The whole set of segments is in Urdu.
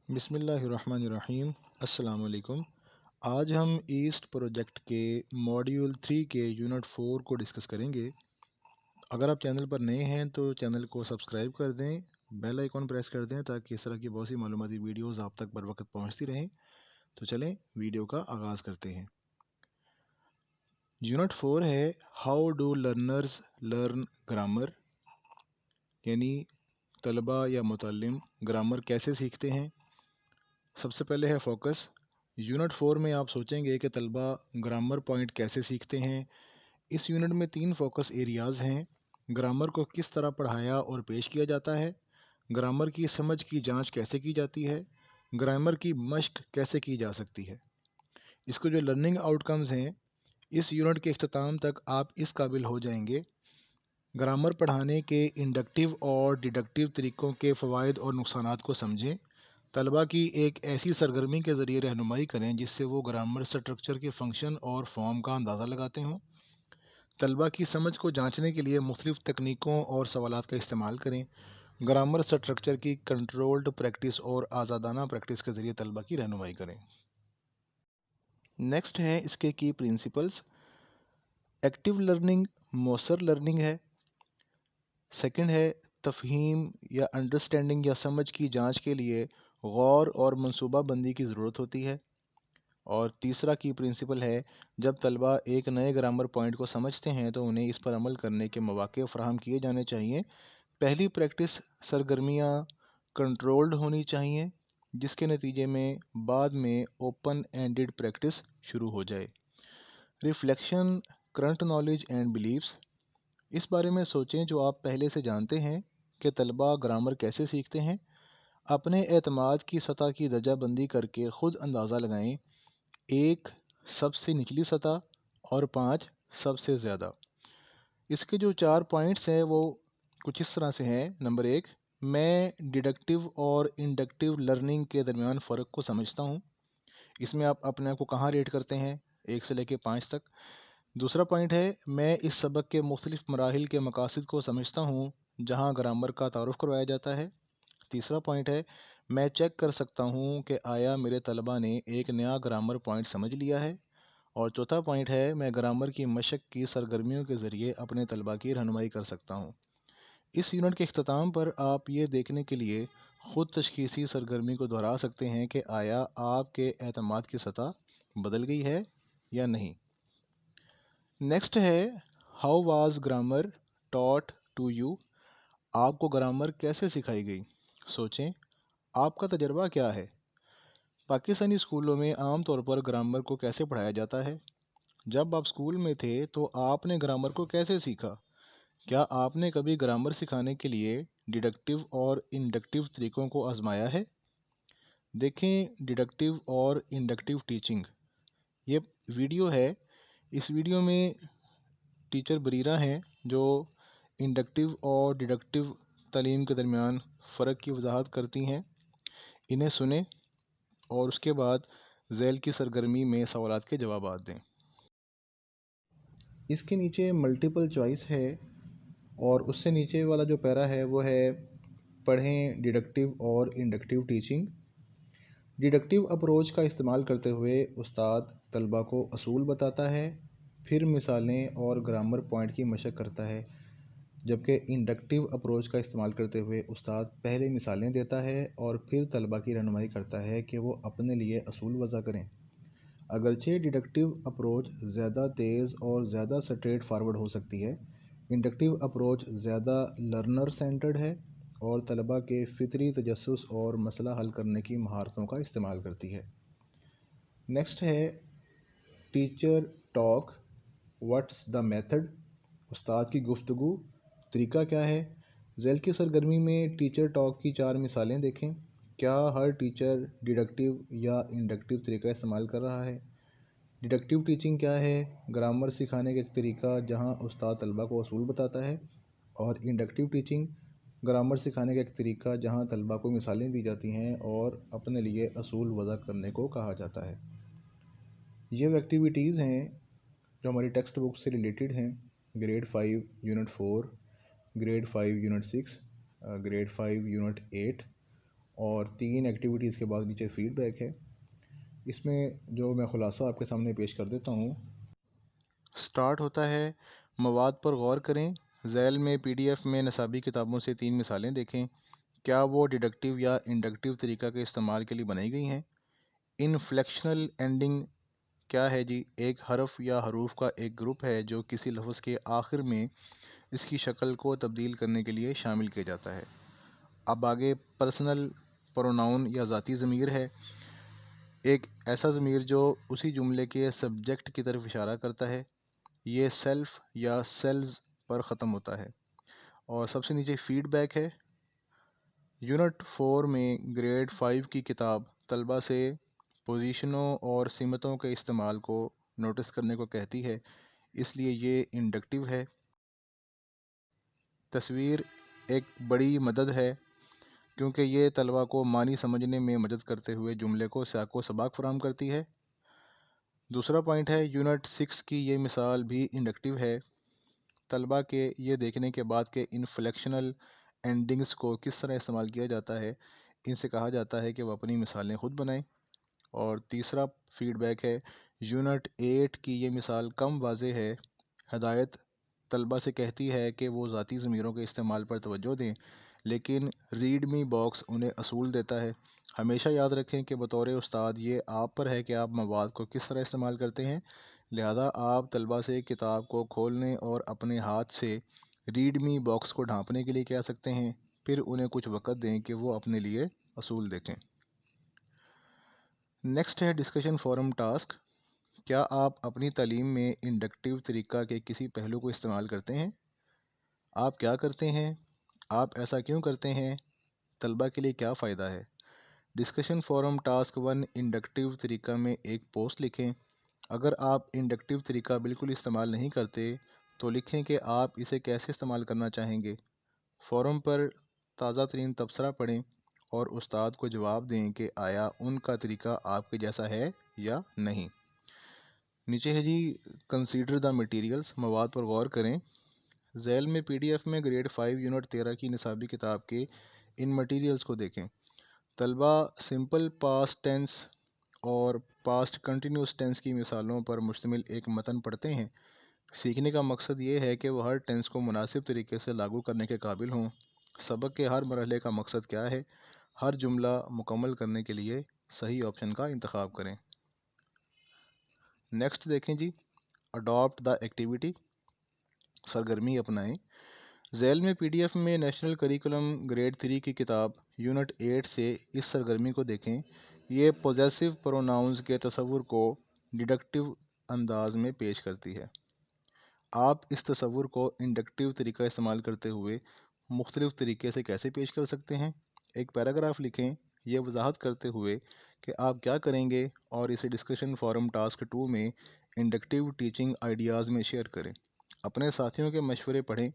بسم اللہ الرحمن الرحیم۔ السلام علیکم۔ آج ہم ایسٹ پروجیکٹ کے ماڈیول 3 کے یونٹ 4 کو ڈسکس کریں گے۔ اگر آپ چینل پر نئے ہیں تو چینل کو سبسکرائب کر دیں، بیل آئیکن پریس کر دیں تاکہ اس طرح کی بہت سی معلوماتی ویڈیوز آپ تک بر وقت پہنچتی رہیں۔ تو چلیں ویڈیو کا آغاز کرتے ہیں۔ یونٹ 4 ہے how do learners learn grammar, یعنی طلبہ یا متعلم گرامر کیسے سیکھتے ہیں۔ سب سے پہلے ہے فوکس۔ یونٹ 4 میں آپ سوچیں گے کہ طلبہ گرامر پوائنٹ کیسے سیکھتے ہیں۔ اس یونٹ میں 3 فوکس ایریاز ہیں۔ گرامر کو کس طرح پڑھایا اور پیش کیا جاتا ہے، گرامر کی سمجھ کی جانچ کیسے کی جاتی ہے، گرامر کی مشق کیسے کی جا سکتی ہے۔ اس کو جو لرننگ آؤٹ کمز ہیں، اس یونٹ کے اختتام تک آپ اس قابل ہو جائیں گے گرامر پڑھانے کے انڈکٹیو اور ڈیڈکٹیو طریقوں کے فوائد اور نقصانات کو سمجھیں، طلبہ کی ایک ایسی سرگرمی کے ذریعے رہنمائی کریں جس سے وہ گرامر اسٹرکچر کے فنکشن اور فارم کا اندازہ لگاتے ہوں، طلبہ کی سمجھ کو جانچنے کے لیے مختلف تکنیکوں اور سوالات کا استعمال کریں، گرامر اسٹرکچر کی کنٹرولڈ پریکٹس اور آزادانہ پریکٹس کے ذریعے طلبہ کی رہنمائی کریں۔ نیکسٹ ہے اس کے کی پرنسپلز۔ ایکٹیو لرننگ مؤثر لرننگ ہے۔ سیکنڈ ہے تفہیم یا انڈرسٹینڈنگ یا سمجھ کی جانچ کے لیے غور اور منصوبہ بندی کی ضرورت ہوتی ہے۔ اور تیسرا کی پرنسپل ہے جب طلبہ ایک نئے گرامر پوائنٹ کو سمجھتے ہیں تو انہیں اس پر عمل کرنے کے مواقع فراہم کیے جانے چاہیے۔ پہلی پریکٹس سرگرمیاں کنٹرولڈ ہونی چاہیے جس کے نتیجے میں بعد میں اوپن اینڈڈ پریکٹس شروع ہو جائے۔ Reflection current knowledge and beliefs, اس بارے میں سوچیں جو آپ پہلے سے جانتے ہیں کہ طلبہ گرامر کیسے سیکھتے ہیں۔ اپنے اعتماد کی سطح کی درجہ بندی کر کے خود اندازہ لگائیں، 1 سب سے نچلی سطح اور 5 سب سے زیادہ۔ اس کے جو 4 پوائنٹس ہیں وہ کچھ اس طرح سے ہیں۔ نمبر 1، میں ڈیڈکٹیو اور انڈکٹیو لرننگ کے درمیان فرق کو سمجھتا ہوں۔ اس میں آپ اپنے آپ کو کہاں ریٹ کرتے ہیں 1 سے لے کے 5 تک۔ دوسرا پوائنٹ ہے میں اس سبق کے مختلف مراحل کے مقاصد کو سمجھتا ہوں جہاں گرامر کا تعارف کروایا جاتا ہے۔ تیسرا پوائنٹ ہے میں چیک کر سکتا ہوں کہ آیا میرے طلبہ نے ایک نیا گرامر پوائنٹ سمجھ لیا ہے۔ اور چوتھا پوائنٹ ہے میں گرامر کی مشق کی سرگرمیوں کے ذریعے اپنے طلبہ کی رہنمائی کر سکتا ہوں۔ اس یونٹ کے اختتام پر آپ یہ دیکھنے کے لیے خود تشخیصی سرگرمی کو دہرا سکتے ہیں کہ آیا آپ کے اعتماد کی سطح بدل گئی ہے یا نہیں۔ نیکسٹ ہے how was grammar taught to you, آپ کو گرامر کیسے سکھائی گئی۔ سوچیں آپ کا تجربہ کیا ہے۔ پاکستانی اسکولوں میں عام طور پر گرامر کو کیسے پڑھایا جاتا ہے؟ جب آپ اسکول میں تھے تو آپ نے گرامر کو کیسے سیکھا؟ کیا آپ نے کبھی گرامر سکھانے کے لیے ڈیڈکٹیو اور انڈکٹیو طریقوں کو آزمایا ہے؟ دیکھیں ڈیڈکٹیو اور انڈکٹیو ٹیچنگ، یہ ویڈیو ہے۔ اس ویڈیو میں ٹیچر بریرہ ہیں جو انڈکٹیو اور ڈیڈکٹیو تعلیم کے درمیان فرق کی وضاحت کرتی ہیں۔ انہیں سنیں اور اس کے بعد ذیل کی سرگرمی میں سوالات کے جوابات دیں۔ اس کے نیچے ملٹیپل چوائس ہے اور اس سے نیچے والا جو پیرا ہے وہ ہے پڑھیں ڈیڈکٹیو اور انڈکٹیو ٹیچنگ۔ ڈیڈکٹیو اپروچ کا استعمال کرتے ہوئے استاد طلبہ کو اصول بتاتا ہے، پھر مثالیں اور گرامر پوائنٹ کی مشق کرتا ہے، جبکہ انڈکٹیو اپروچ کا استعمال کرتے ہوئے استاد پہلے مثالیں دیتا ہے اور پھر طلبہ کی رہنمائی کرتا ہے کہ وہ اپنے لیے اصول وضع کریں۔ اگرچہ ڈیڈکٹیو اپروچ زیادہ تیز اور زیادہ سٹریٹ فارورڈ ہو سکتی ہے، انڈکٹیو اپروچ زیادہ لرنر سینٹرڈ ہے اور طلبہ کے فطری تجسس اور مسئلہ حل کرنے کی مہارتوں کا استعمال کرتی ہے۔ نیکسٹ ہے teacher talk, what's the method, استاد کی گفتگو، طریقہ کیا ہے۔ ذیل کی سرگرمی میں ٹیچر ٹاک کی 4 مثالیں دیکھیں۔ کیا ہر ٹیچر ڈیڈکٹیو یا انڈکٹیو طریقہ استعمال کر رہا ہے؟ ڈیڈکٹیو ٹیچنگ کیا ہے؟ گرامر سکھانے کا ایک طریقہ جہاں استاد طلبہ کو اصول بتاتا ہے، اور انڈکٹیو ٹیچنگ گرامر سکھانے کا ایک طریقہ جہاں طلبہ کو مثالیں دی جاتی ہیں اور اپنے لیے اصول وضع کرنے کو کہا جاتا ہے۔ یہ وہ ایکٹیویٹیز ہیں جو ہماری ٹیکسٹ بک سے ریلیٹڈ ہیں۔ Grade 5 unit 4، grade 5 unit 6، grade 5 unit 8 اور 3 ایکٹیویٹیز کے بعد نیچے فیڈ بیک ہے۔ اس میں جو میں خلاصہ آپ کے سامنے پیش کر دیتا ہوں۔ سٹارٹ ہوتا ہے، مواد پر غور کریں، ذیل میں پی ڈی ایف میں نصابی کتابوں سے 3 مثالیں دیکھیں، کیا وہ ڈیڈکٹیو یا انڈکٹیو طریقہ کے استعمال کے لیے بنائی گئی ہیں؟ انفلیکشنل اینڈنگ کیا ہے جی؟ ایک حرف یا حروف کا ایک گروپ ہے جو کسی لفظ کے آخر میں اس کی شکل کو تبدیل کرنے کے لیے شامل کیا جاتا ہے۔ اب آگے پرسنل پروناؤن یا ذاتی ضمیر ہے، ایک ایسا ضمیر جو اسی جملے کے سبجیکٹ کی طرف اشارہ کرتا ہے، یہ سیلف یا سیلز پر ختم ہوتا ہے۔ اور سب سے نیچے فیڈ بیک ہے۔ یونٹ 4 میں گریڈ 5 کی کتاب طلبہ سے پوزیشنوں اور سمتوں کے استعمال کو نوٹس کرنے کو کہتی ہے، اس لیے یہ انڈکٹیو ہے۔ تصویر ایک بڑی مدد ہے کیونکہ یہ طلبہ کو معنی سمجھنے میں مدد کرتے ہوئے جملے کو سیاق و سباق فراہم کرتی ہے۔ دوسرا پوائنٹ ہے، یونٹ 6 کی یہ مثال بھی انڈکٹیو ہے۔ طلبہ کے یہ دیکھنے کے بعد کہ انفلیکشنل اینڈنگز کو کس طرح استعمال کیا جاتا ہے، ان سے کہا جاتا ہے کہ وہ اپنی مثالیں خود بنائیں۔ اور تیسرا فیڈ بیک ہے، یونٹ 8 کی یہ مثال کم واضح ہے۔ ہدایت طلبہ سے کہتی ہے کہ وہ ذاتی ضمیروں کے استعمال پر توجہ دیں، لیکن ریڈ می باکس انہیں اصول دیتا ہے۔ ہمیشہ یاد رکھیں کہ بطور استاد یہ آپ پر ہے کہ آپ مواد کو کس طرح استعمال کرتے ہیں، لہذا آپ طلبہ سے کتاب کو کھولنے اور اپنے ہاتھ سے ریڈ می باکس کو ڈھانپنے کے لیے کہہ سکتے ہیں، پھر انہیں کچھ وقت دیں کہ وہ اپنے لیے اصول دیکھیں۔ نیکسٹ ہے ڈسکشن فورم ٹاسک۔ کیا آپ اپنی تعلیم میں انڈکٹیو طریقہ کے کسی پہلو کو استعمال کرتے ہیں؟ آپ کیا کرتے ہیں؟ آپ ایسا کیوں کرتے ہیں؟ طلبہ کے لیے کیا فائدہ ہے؟ ڈسکشن فورم ٹاسک 1 انڈکٹیو طریقہ میں ایک پوسٹ لکھیں۔ اگر آپ انڈکٹیو طریقہ بالکل استعمال نہیں کرتے تو لکھیں کہ آپ اسے کیسے استعمال کرنا چاہیں گے۔ فورم پر تازہ ترین تبصرہ پڑھیں اور استاد کو جواب دیں کہ آیا ان کا طریقہ آپ کے جیسا ہے یا نہیں۔ نیچے ہے جی کنسیڈر دا مٹیریلز، مواد پر غور کریں۔ ذیل میں پی ڈی ایف میں گریڈ 5 یونٹ 13 کی نصابی کتاب کے ان مٹیریلز کو دیکھیں۔ طلبہ سمپل پاسٹ ٹینس اور پاسٹ کنٹینیوس ٹینس کی مثالوں پر مشتمل ایک متن پڑھتے ہیں۔ سیکھنے کا مقصد یہ ہے کہ وہ ہر ٹینس کو مناسب طریقے سے لاگو کرنے کے قابل ہوں۔ سبق کے ہر مرحلے کا مقصد کیا ہے؟ ہر جملہ مکمل کرنے کے لیے صحیح آپشن کا انتخاب کریں۔ نیکسٹ دیکھیں جی، اڈاپٹ دا ایکٹیویٹی، سرگرمی اپنائیں۔ ذیل میں پی ڈی ایف میں نیشنل کریکولم گریڈ 3 کی کتاب یونٹ 8 سے اس سرگرمی کو دیکھیں۔ یہ پوزیسو پروناؤنز کے تصور کو ڈیڈکٹیو انداز میں پیش کرتی ہے۔ آپ اس تصور کو انڈکٹیو طریقہ استعمال کرتے ہوئے مختلف طریقے سے کیسے پیش کر سکتے ہیں؟ ایک پیراگراف لکھیں یہ وضاحت کرتے ہوئے کہ آپ کیا کریں گے اور اسے ڈسکشن فورم ٹاسک 2 میں انڈکٹیو ٹیچنگ آئیڈیاز میں شیئر کریں۔ اپنے ساتھیوں کے مشورے پڑھیں،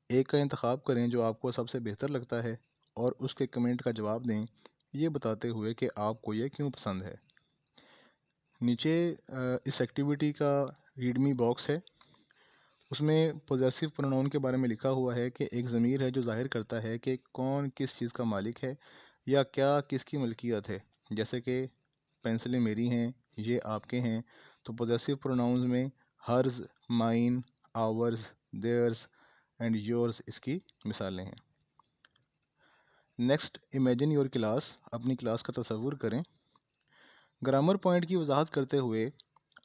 ایک کا انتخاب کریں جو آپ کو سب سے بہتر لگتا ہے اور اس کے کمنٹ کا جواب دیں، یہ بتاتے ہوئے کہ آپ کو یہ کیوں پسند ہے۔ نیچے اس ایکٹیویٹی کا ریڈ می باکس ہے، اس میں پوزیسو پروناؤن کے بارے میں لکھا ہوا ہے کہ ایک ضمیر ہے جو ظاہر کرتا ہے کہ کون کس چیز کا مالک ہے یا کیا کس کی ملکیت ہے، جیسے کہ پینسلیں میری ہیں، یہ آپ کے ہیں۔ تو پوزیسو پروناؤنز میں hers, mine, ours, theirs and yours اس کی مثالیں ہیں۔ نیکسٹ، امیجن یور کلاس، اپنی کلاس کا تصور کریں۔ گرامر پوائنٹ کی وضاحت کرتے ہوئے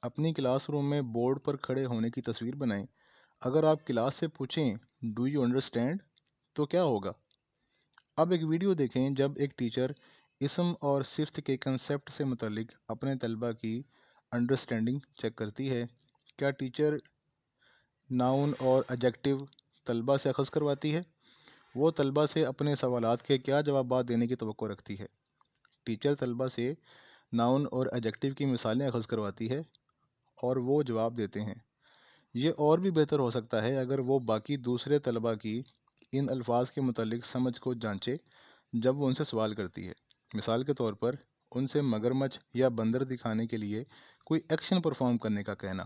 اپنی کلاس روم میں بورڈ پر کھڑے ہونے کی تصویر بنائیں۔ اگر آپ کلاس سے پوچھیں ڈو یو انڈرسٹینڈ تو کیا ہوگا؟ اب ایک ویڈیو دیکھیں جب ایک ٹیچر اسم اور صفت کے کنسیپٹ سے متعلق اپنے طلبہ کی انڈرسٹینڈنگ چیک کرتی ہے۔ کیا ٹیچر ناؤن اور ایڈجیکٹو طلبہ سے اخذ کرواتی ہے؟ وہ طلبہ سے اپنے سوالات کے کیا جوابات دینے کی توقع رکھتی ہے؟ ٹیچر طلبہ سے ناؤن اور ایڈجیکٹو کی مثالیں اخذ کرواتی ہے اور وہ جواب دیتے ہیں۔ یہ اور بھی بہتر ہو سکتا ہے اگر وہ باقی دوسرے طلبہ کی ان الفاظ کے متعلق سمجھ کو جانچے جب وہ ان سے سوال کرتی ہے۔ مثال کے طور پر ان سے مگرمچھ یا بندر دکھانے کے لیے کوئی ایکشن پرفارم کرنے کا کہنا۔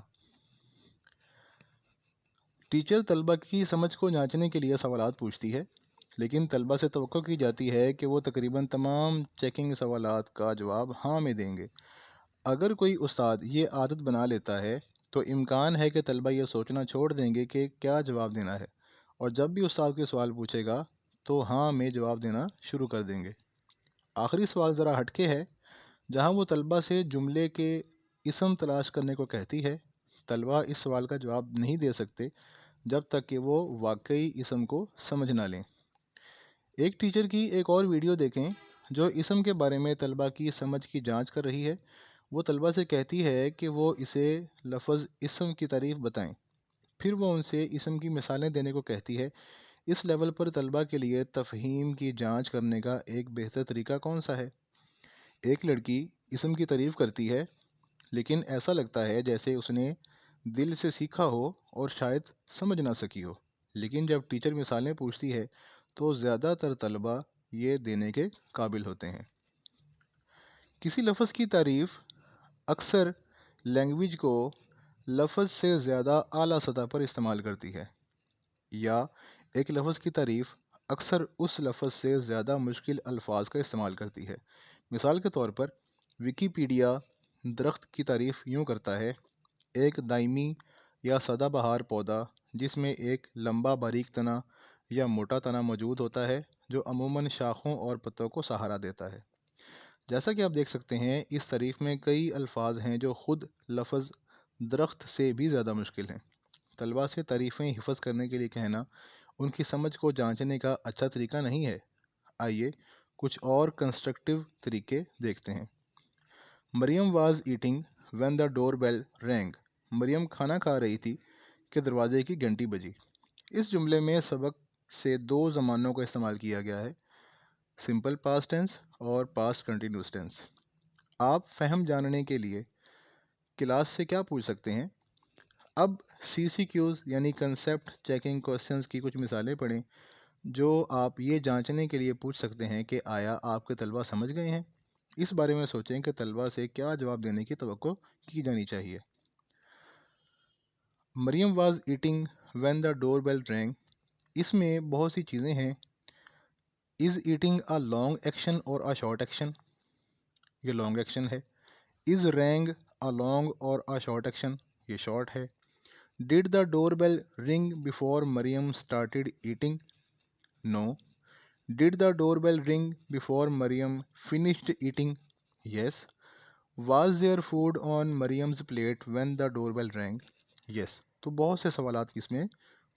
ٹیچر طلبہ کی سمجھ کو جانچنے کے لیے سوالات پوچھتی ہے۔ لیکن طلبہ سے توقع کی جاتی ہے کہ وہ تقریباً تمام چیکنگ سوالات کا جواب ہاں میں دیں گے۔ اگر کوئی استاد یہ عادت بنا لیتا ہے تو امکان ہے کہ طلبہ یہ سوچنا چھوڑ دیں گے کہ کیا جواب دینا ہے، اور جب بھی استاد کے سوال پوچھے گا تو ہاں میں جواب دینا شروع کر دیں گے۔ آخری سوال ذرا ہٹکے ہے، جہاں وہ طلبہ سے جملے کے اسم تلاش کرنے کو کہتی ہے۔ طلبہ اس سوال کا جواب نہیں دے سکتے جب تک کہ وہ واقعی اسم کو سمجھ نہ لیں۔ ایک ٹیچر کی ایک اور ویڈیو دیکھیں جو اسم کے بارے میں طلبہ کی سمجھ کی جانچ کر رہی ہے۔ وہ طلبہ سے کہتی ہے کہ وہ اسے لفظ اسم کی تعریف بتائیں، پھر وہ ان سے اسم کی مثالیں دینے کو کہتی ہے۔ اس لیول پر طلبہ کے لیے تفہیم کی جانچ کرنے کا ایک بہتر طریقہ کون سا ہے؟ ایک لڑکی اسم کی تعریف کرتی ہے، لیکن ایسا لگتا ہے جیسے اس نے دل سے سیکھا ہو اور شاید سمجھ نہ سکی ہو۔ لیکن جب ٹیچر مثالیں پوچھتی ہے تو زیادہ تر طلبہ یہ دینے کے قابل ہوتے ہیں۔ کسی لفظ کی تعریف اکثر لینگویج کو لفظ سے زیادہ اعلیٰ سطح پر استعمال کرتی ہے، یا ایک لفظ کی تعریف اکثر اس لفظ سے زیادہ مشکل الفاظ کا استعمال کرتی ہے۔ مثال کے طور پر ویکیپیڈیا درخت کی تعریف یوں کرتا ہے: ایک دائمی یا سدا بہار پودا جس میں ایک لمبا باریک تنا یا موٹا تنا موجود ہوتا ہے جو عموماً شاخوں اور پتوں کو سہارا دیتا ہے۔ جیسا کہ آپ دیکھ سکتے ہیں اس تعریف میں کئی الفاظ ہیں جو خود لفظ درخت سے بھی زیادہ مشکل ہیں۔ طلبہ سے تعریفیں حفظ کرنے کے لیے کہنا ان کی سمجھ کو جانچنے کا اچھا طریقہ نہیں ہے۔ آئیے کچھ اور کنسٹرکٹیو طریقے دیکھتے ہیں۔ مریم was eating when the door bell رینگ۔ مریم کھانا کھا رہی تھی کہ دروازے کی گھنٹی بجی۔ اس جملے میں سبق سے دو زمانوں کا استعمال کیا گیا ہے: سمپل پاسٹ ٹینس اور پاسٹ کنٹینیوس ٹینس۔ آپ فہم جاننے کے لیے کلاس سے کیا پوچھ سکتے ہیں؟ اب سی سی کیوز یعنی کنسیپٹ چیکنگ کوسچنز کی کچھ مثالیں پڑھیں جو آپ یہ جانچنے کے لیے پوچھ سکتے ہیں کہ آیا آپ کے طلبہ سمجھ گئے ہیں۔ اس بارے میں سوچیں کہ طلبہ سے کیا جواب دینے کی توقع کی جانی چاہیے۔ Maryam was eating when the door bell rang, اس میں بہت سی چیزیں ہیں۔ Is eating a long action or a short action? یہ لانگ ایکشن ہے۔ از رینگ اے لانگ اور اے شارٹ ایکشن؟ یہ شارٹ ہے۔ Did the door bell ring before Maryam started eating? No. Did the door bell ring before Maryam finished eating? Yes. Was there food on Maryam's plate when the door bell رینگ؟ یس۔ تو بہت سے سوالات اس میں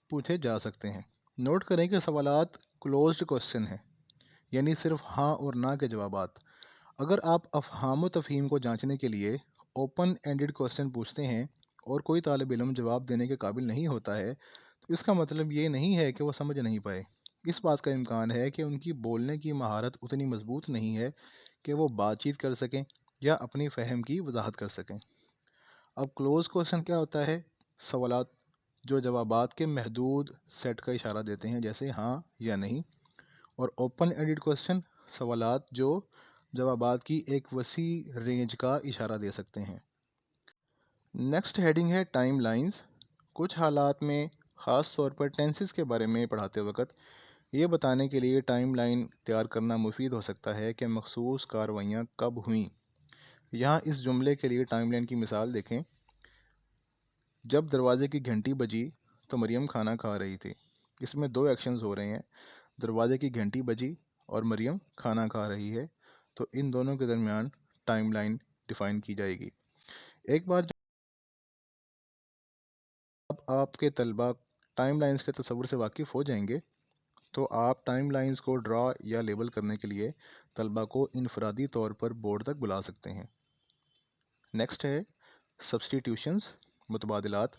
پوچھے جا سکتے ہیں۔ نوٹ کریں کہ سوالات کلوزڈ کوسچن ہیں، یعنی صرف ہاں اور نہ کے جوابات۔ اگر آپ افہام و تفہیم کو جانچنے کے لیے اوپن اینڈڈ کوسچن پوچھتے ہیں اور کوئی طالب علم جواب دینے کے قابل نہیں ہوتا ہے تو اس کا مطلب یہ نہیں ہے کہ وہ سمجھ نہیں پائے۔ اس بات کا امکان ہے کہ ان کی بولنے کی مہارت اتنی مضبوط نہیں ہے کہ وہ بات چیت کر سکیں یا اپنی فہم کی وضاحت کر سکیں۔ اب کلوز کوسچن کیا ہوتا ہے؟ سوالات جو جوابات کے محدود سیٹ کا اشارہ دیتے ہیں، جیسے ہاں یا نہیں۔ اور اوپن اینڈڈ کوسچن سوالات جو جوابات کی ایک وسیع رینج کا اشارہ دے سکتے ہیں۔ نیکسٹ ہیڈنگ ہے ٹائم لائنز۔ کچھ حالات میں، خاص طور پر ٹینسز کے بارے میں پڑھاتے وقت، یہ بتانے کے لیے ٹائم لائن تیار کرنا مفید ہو سکتا ہے کہ مخصوص کارروائیاں کب ہوئیں۔ یہاں اس جملے کے لیے ٹائم لائن کی مثال دیکھیں: جب دروازے کی گھنٹی بجی تو مریم کھانا کھا رہی تھی۔ اس میں دو ایکشنز ہو رہے ہیں، دروازے کی گھنٹی بجی اور مریم کھانا کھا رہی ہے، تو ان دونوں کے درمیان ٹائم لائن ڈیفائن کی جائے گی۔ ایک بار جب آپ کے طلبہ ٹائم لائنز کے تصور سے واقف ہو جائیں گے تو آپ ٹائم لائنز کو ڈرا یا لیبل کرنے کے لیے طلبہ کو انفرادی طور پر بورڈ تک بلا سکتے ہیں۔ نیکسٹ ہے سبسٹیٹیوشنز، متبادلات۔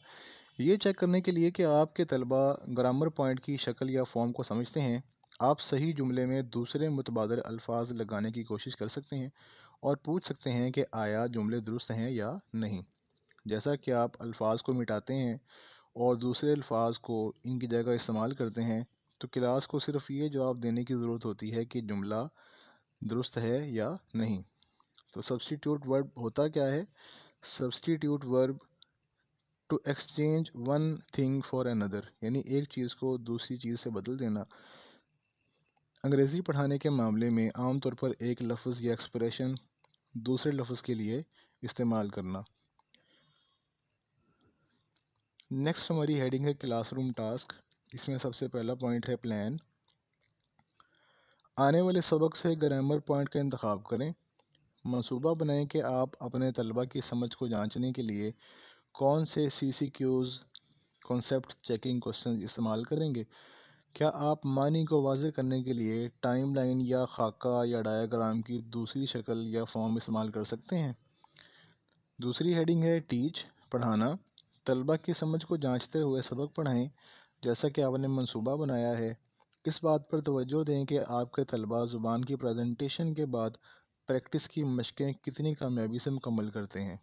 یہ چیک کرنے کے لیے کہ آپ کے طلبہ گرامر پوائنٹ کی شکل یا فارم کو سمجھتے ہیں، آپ صحیح جملے میں دوسرے متبادل الفاظ لگانے کی کوشش کر سکتے ہیں اور پوچھ سکتے ہیں کہ آیا جملے درست ہیں یا نہیں۔ جیسا کہ آپ الفاظ کو مٹاتے ہیں اور دوسرے الفاظ کو ان کی جگہ استعمال کرتے ہیں تو کلاس کو صرف یہ جواب دینے کی ضرورت ہوتی ہے کہ جملہ درست ہے یا نہیں۔ تو سبسٹیٹیوٹ ورب ہوتا کیا ہے؟ Substitute verb to exchange one thing for another, یعنی ایک چیز کو دوسری چیز سے بدل دینا۔ انگریزی پڑھانے کے معاملے میں عام طور پر ایک لفظ یا ایکسپریشن دوسرے لفظ کے لیے استعمال کرنا۔ نیکسٹ ہماری ہیڈنگ ہے کلاس روم ٹاسک۔ اس میں سب سے پہلا پوائنٹ ہے پلان۔ آنے والے سبق سے گرامر پوائنٹ کا انتخاب کریں۔ منصوبہ بنائیں کہ آپ اپنے طلبہ کی سمجھ کو جانچنے کے لیے کون سے CCQs کانسیپٹ چیکنگ کوسچنز استعمال کریں گے۔ کیا آپ معنی کو واضح کرنے کے لیے ٹائم لائن یا خاکہ یا ڈایاگرام کی دوسری شکل یا فارم استعمال کر سکتے ہیں۔ دوسری ہیڈنگ ہے ٹیچ، پڑھانا۔ طلبہ کی سمجھ کو جانچتے ہوئے سبق پڑھائیں جیسا کہ آپ نے منصوبہ بنایا ہے۔ اس بات پر توجہ دیں کہ آپ کے طلبہ زبان کی پریزنٹیشن کے بعد پریکٹس کی مشقیں کتنی کامیابی سے مکمل کرتے ہیں۔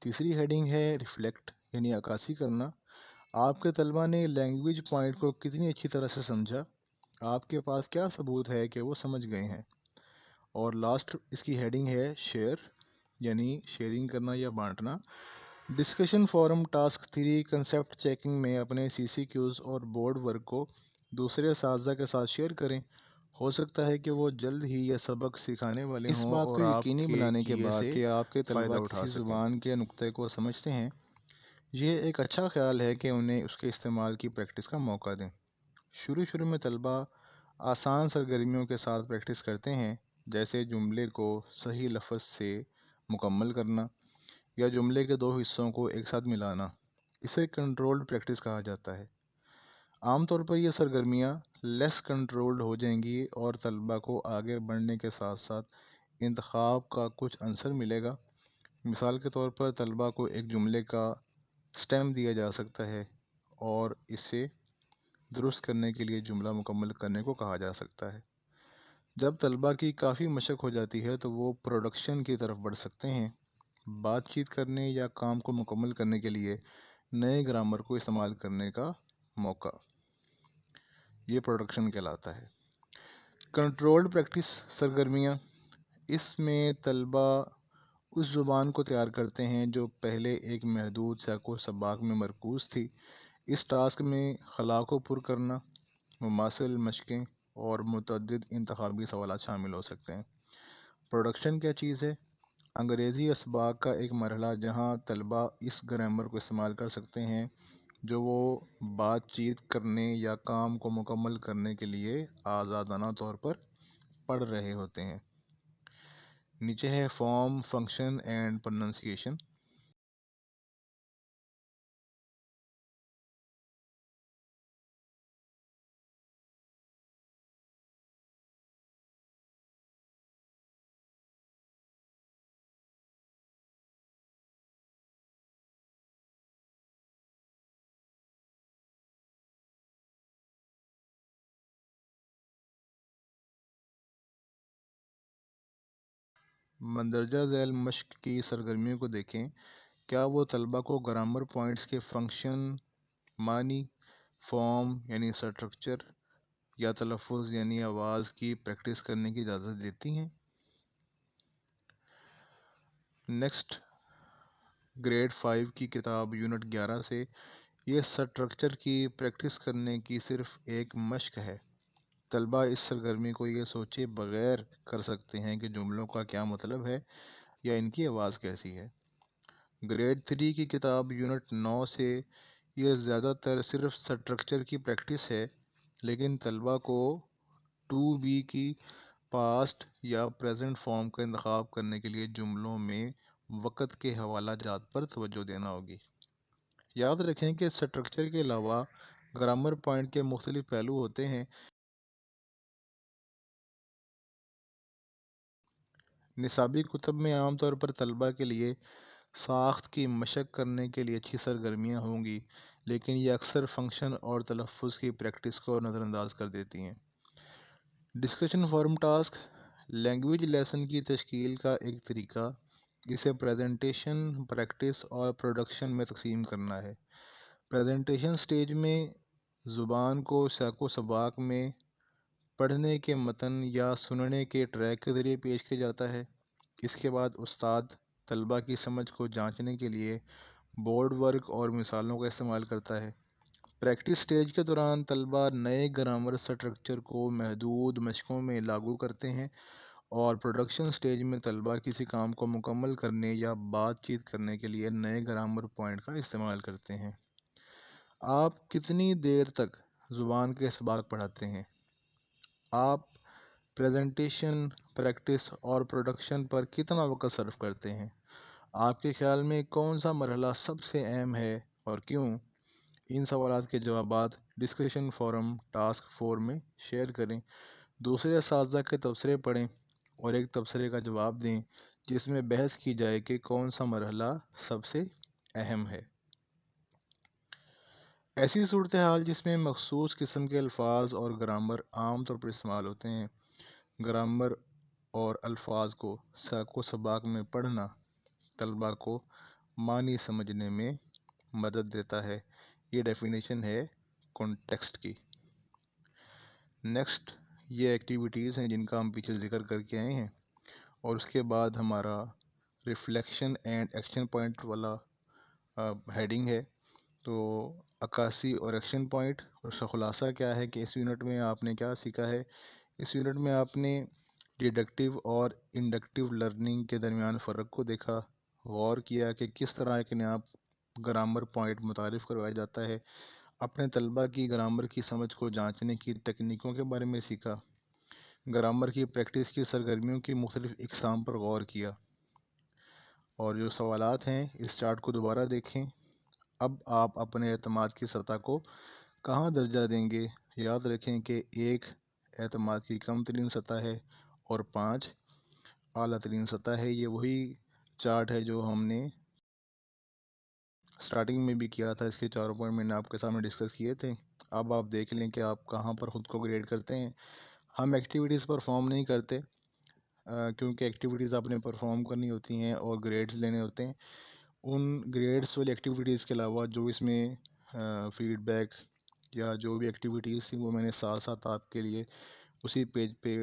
تیسری ہیڈنگ ہے ریفلیکٹ یعنی عکاسی کرنا۔ آپ کے طلبہ نے لینگویج پوائنٹ کو کتنی اچھی طرح سے سمجھا، آپ کے پاس کیا ثبوت ہے کہ وہ سمجھ گئے ہیں۔ اور لاسٹ اس کی ہیڈنگ ہے شیئر یعنی شیئرنگ کرنا یا بانٹنا۔ Discussion forum task 3 concept checking میں اپنے CCQs اور بورڈ ورک کو دوسرے اساتذہ کے ساتھ شیئر کریں۔ ہو سکتا ہے کہ وہ جلد ہی یہ سبق سکھانے والے ہوں۔ اس بات کو یقینی بنانے کے بعد کہ آپ کے طلبہ کسی زبان کے نقطے کو سمجھتے ہیں، یہ ایک اچھا خیال ہے کہ انہیں اس کے استعمال کی پریکٹس کا موقع دیں۔ شروع میں طلبہ آسان سرگرمیوں کے ساتھ پریکٹس کرتے ہیں، جیسے جملے کو صحیح لفظ سے مکمل کرنا یا جملے کے 2 حصوں کو ایک ساتھ ملانا۔ اسے کنٹرولڈ پریکٹس کہا جاتا ہے۔ عام طور پر یہ سرگرمیاں لیس کنٹرولڈ ہو جائیں گی اور طلبہ کو آگے بڑھنے کے ساتھ ساتھ انتخاب کا کچھ عنصر ملے گا۔ مثال کے طور پر طلبہ کو ایک جملے کا سٹیم دیا جا سکتا ہے اور اسے درست کرنے کے لیے جملہ مکمل کرنے کو کہا جا سکتا ہے۔ جب طلبہ کی کافی مشق ہو جاتی ہے تو وہ پروڈکشن کی طرف بڑھ سکتے ہیں، بات چیت کرنے یا کام کو مکمل کرنے کے لیے نئے گرامر کو استعمال کرنے کا موقع۔ یہ پروڈکشن کہلاتا ہے۔ کنٹرولڈ پریکٹس سرگرمیاں، اس میں طلبہ اس زبان کو تیار کرتے ہیں جو پہلے ایک محدود سیاق و سباق میں مرکوز تھی۔ اس ٹاسک میں خلا کو پر کرنا، مماثل مشقیں اور متعدد انتخابی سوالات شامل ہو سکتے ہیں۔ پروڈکشن کیا چیز ہے؟ انگریزی اسباق کا ایک مرحلہ جہاں طلبہ اس گرامر کو استعمال کر سکتے ہیں جو وہ بات چیت کرنے یا کام کو مکمل کرنے کے لیے آزادانہ طور پر پڑھ رہے ہوتے ہیں۔ نیچے ہے فارم، فنکشن اینڈ پروننسیشن۔ مندرجہ ذیل مشق کی سرگرمیوں کو دیکھیں۔ کیا وہ طلبہ کو گرامر پوائنٹس کے فنکشن، معنی، فارم یعنی اسٹرکچر یا تلفظ یعنی آواز کی پریکٹس کرنے کی اجازت دیتی ہیں؟ نیکسٹ گریڈ 5 کی کتاب یونٹ 11 سے یہ اسٹرکچر کی پریکٹس کرنے کی صرف ایک مشق ہے۔ طلبہ اس سرگرمی کو یہ سوچے بغیر کر سکتے ہیں کہ جملوں کا کیا مطلب ہے یا ان کی آواز کیسی ہے۔ گریڈ 3 کی کتاب یونٹ 9 سے یہ زیادہ تر صرف اسٹرکچر کی پریکٹس ہے، لیکن طلبہ کو ٹو بی کی پاسٹ یا پریزنٹ فارم کا انتخاب کرنے کے لیے جملوں میں وقت کے حوالہ جات پر توجہ دینا ہوگی۔ یاد رکھیں کہ اسٹرکچر کے علاوہ گرامر پوائنٹ کے مختلف پہلو ہوتے ہیں۔ نصابی کتب میں عام طور پر طلبہ کے لیے ساخت کی مشق کرنے کے لیے اچھی سرگرمیاں ہوں گی، لیکن یہ اکثر فنکشن اور تلفظ کی پریکٹس کو نظر انداز کر دیتی ہیں۔ Discussion forum task, language lesson کی تشکیل کا ایک طریقہ اسے پریزنٹیشن، پریکٹس اور پروڈکشن میں تقسیم کرنا ہے۔ پریزنٹیشن سٹیج میں زبان کو سیاق و سباق میں پڑھنے کے متن یا سننے کے ٹریک کے ذریعے پیش کیا جاتا ہے۔ اس کے بعد استاد طلبہ کی سمجھ کو جانچنے کے لیے بورڈ ورک اور مثالوں کا استعمال کرتا ہے۔ پریکٹس سٹیج کے دوران طلبہ نئے گرامر سٹرکچر کو محدود مشقوں میں لاگو کرتے ہیں، اور پروڈکشن سٹیج میں طلبہ کسی کام کو مکمل کرنے یا بات چیت کرنے کے لیے نئے گرامر پوائنٹ کا استعمال کرتے ہیں۔ آپ کتنی دیر تک زبان کے اسباق پڑھاتے ہیں؟ آپ پریزنٹیشن، پریکٹس اور پروڈکشن پر کتنا وقت صرف کرتے ہیں؟ آپ کے خیال میں کون سا مرحلہ سب سے اہم ہے اور کیوں؟ ان سوالات کے جوابات ڈسکشن فورم ٹاسک 4 میں شیئر کریں، دوسرے اساتذہ کے تبصرے پڑھیں اور ایک تبصرے کا جواب دیں جس میں بحث کی جائے کہ کون سا مرحلہ سب سے اہم ہے۔ ایسی صورتحال جس میں مخصوص قسم کے الفاظ اور گرامر عام طور پر استعمال ہوتے ہیں۔ گرامر اور الفاظ کو ساق و سباق میں پڑھنا طلباء کو معنی سمجھنے میں مدد دیتا ہے۔ یہ ڈیفینیشن ہے کانٹیکسٹ کی۔ نیکسٹ یہ ایکٹیویٹیز ہیں جن کا ہم پیچھے ذکر کر کے آئے ہیں، اور اس کے بعد ہمارا ریفلیکشن اینڈ ایکشن پوائنٹ والا ہیڈنگ ہے۔ تو عکاسی اور ایکشن پوائنٹ، اور اس کا خلاصہ کیا ہے کہ اس یونٹ میں آپ نے کیا سیکھا ہے۔ اس یونٹ میں آپ نے ڈیڈکٹیو اور انڈکٹیو لرننگ کے درمیان فرق کو دیکھا، غور کیا کہ کس طرح ایک نیا گرامر پوائنٹ متعارف کروایا جاتا ہے، اپنے طلباء کی گرامر کی سمجھ کو جانچنے کی ٹیکنیکوں کے بارے میں سیکھا، گرامر کی پریکٹس کی سرگرمیوں کی مختلف اقسام پر غور کیا، اور جو سوالات ہیں اس چارٹ کو دوبارہ دیکھیں۔ اب آپ اپنے اعتماد کی سطح کو کہاں درجہ دیں گے؟ یاد رکھیں کہ 1 اعتماد کی کم ترین سطح ہے اور 5 اعلیٰ ترین سطح ہے۔ یہ وہی چارٹ ہے جو ہم نے سٹارٹنگ میں بھی کیا تھا، اس کے 4 پوائنٹ میں نے آپ کے سامنے ڈسکس کیے تھے۔ اب آپ دیکھ لیں کہ آپ کہاں پر خود کو گریڈ کرتے ہیں۔ ہم ایکٹیویٹیز پرفارم نہیں کرتے، کیونکہ ایکٹیویٹیز آپ نے پرفارم کرنی ہوتی ہیں اور گریڈز لینے ہوتے ہیں۔ ان گریڈز والی ایکٹیویٹیز کے علاوہ جو اس میں فیڈ بیک یا جو بھی ایکٹیویٹیز تھیں وہ میں نے ساتھ ساتھ آپ کے لیے اسی پیج پہ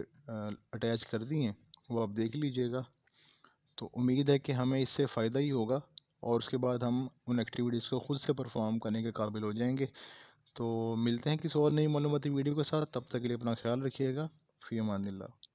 اٹیچ کر دی ہیں، وہ آپ دیکھ لیجئے گا۔ تو امید ہے کہ ہمیں اس سے فائدہ ہی ہوگا، اور اس کے بعد ہم ان ایکٹیویٹیز کو خود سے پرفارم کرنے کے قابل ہو جائیں گے۔ تو ملتے ہیں کسی اور نئی معلوماتی ویڈیو کے ساتھ، تب تک کے لیے اپنا خیال رکھیے گا۔ فی امان اللہ۔